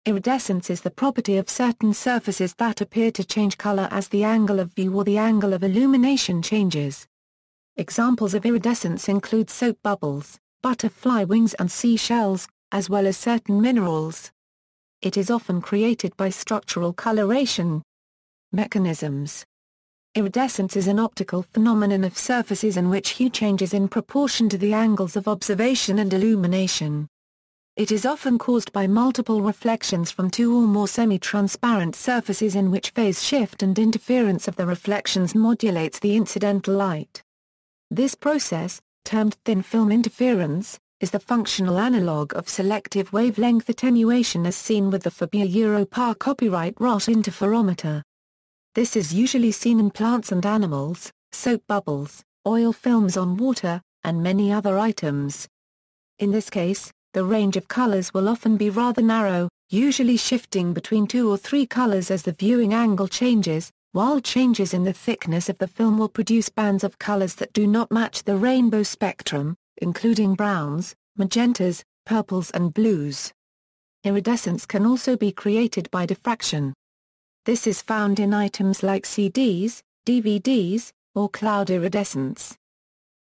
Iridescence is the property of certain surfaces that appear to change color as the angle of view or the angle of illumination changes. Examples of iridescence include soap bubbles, butterfly wings and seashells, as well as certain minerals. It is often created by structural coloration. Mechanisms. Iridescence is an optical phenomenon of surfaces in which hue changes in proportion to the angles of observation and illumination. It is often caused by multiple reflections from two or more semi-transparent surfaces in which phase shift and interference of the reflections modulates the incidental light. This process, termed thin film interference, is the functional analog of selective wavelength attenuation as seen with the Fourier-Europar copyright-Roche interferometer. This is usually seen in plants and animals, soap bubbles, oil films on water, and many other items. In this case, the range of colors will often be rather narrow, usually shifting between 2 or 3 colors as the viewing angle changes, while changes in the thickness of the film will produce bands of colors that do not match the rainbow spectrum, including browns, magentas, purples and blues. Iridescence can also be created by diffraction. This is found in items like CDs, DVDs, or cloud iridescence.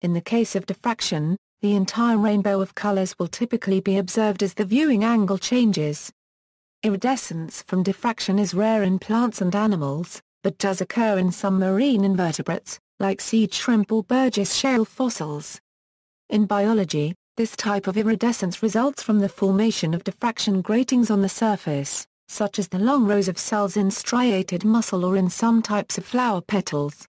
In the case of diffraction, the entire rainbow of colors will typically be observed as the viewing angle changes. Iridescence from diffraction is rare in plants and animals, but does occur in some marine invertebrates, like sea shrimp or Burgess shale fossils. In biology, this type of iridescence results from the formation of diffraction gratings on the surface, such as the long rows of cells in striated muscle or in some types of flower petals.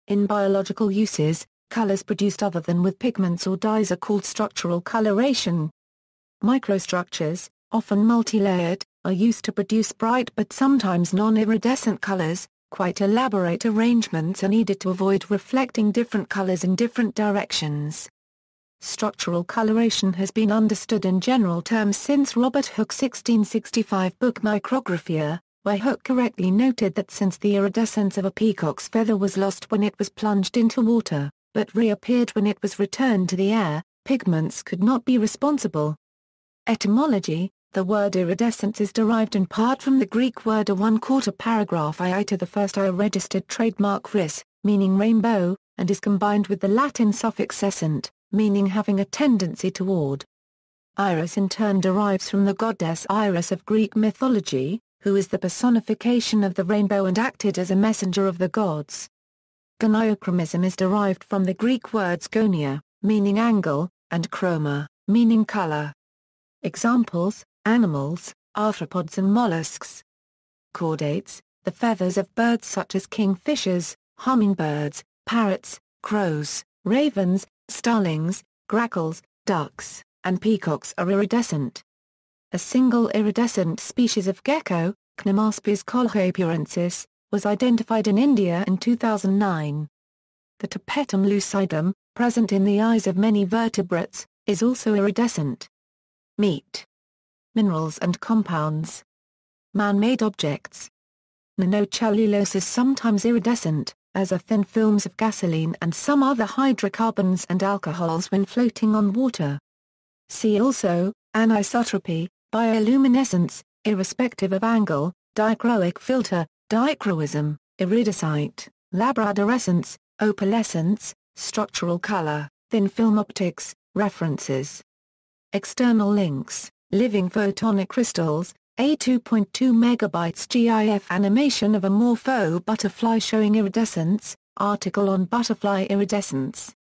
In biological uses, colors produced other than with pigments or dyes are called structural coloration. Microstructures, often multilayered, are used to produce bright but sometimes non-iridescent colors. Quite elaborate arrangements are needed to avoid reflecting different colors in different directions. Structural coloration has been understood in general terms since Robert Hooke's 1665 book Micrographia, where Hooke correctly noted that since the iridescence of a peacock's feather was lost when it was plunged into water, but reappeared when it was returned to the air, pigments could not be responsible. Etymology. The word iridescence is derived in part from the Greek word a 1/4 paragraph I to the first I registered trademark ris, meaning rainbow, and is combined with the Latin suffix essent, meaning having a tendency toward. Iris in turn derives from the goddess Iris of Greek mythology, who is the personification of the rainbow and acted as a messenger of the gods. Goniochromism is derived from the Greek words gonia, meaning angle, and chroma, meaning color. Examples: animals, arthropods and mollusks. Chordates, the feathers of birds such as kingfishers, hummingbirds, parrots, crows, ravens, starlings, grackles, ducks, and peacocks are iridescent. A single iridescent species of gecko, Cnomaspes colchapurensis, was identified in India in 2009. The tapetum lucidum, present in the eyes of many vertebrates, is also iridescent. Meat. Minerals and compounds. Man-made objects. Nanocellulose is sometimes iridescent, as are thin films of gasoline and some other hydrocarbons and alcohols when floating on water. See also, anisotropy, bioluminescence, irrespective of angle, dichroic filter, dichroism, iridescent, labradorescence, opalescence, structural color, thin film optics. References. External links: Living photonic crystals, a 2.2 MB GIF animation of a morpho butterfly showing iridescence, article on butterfly iridescence.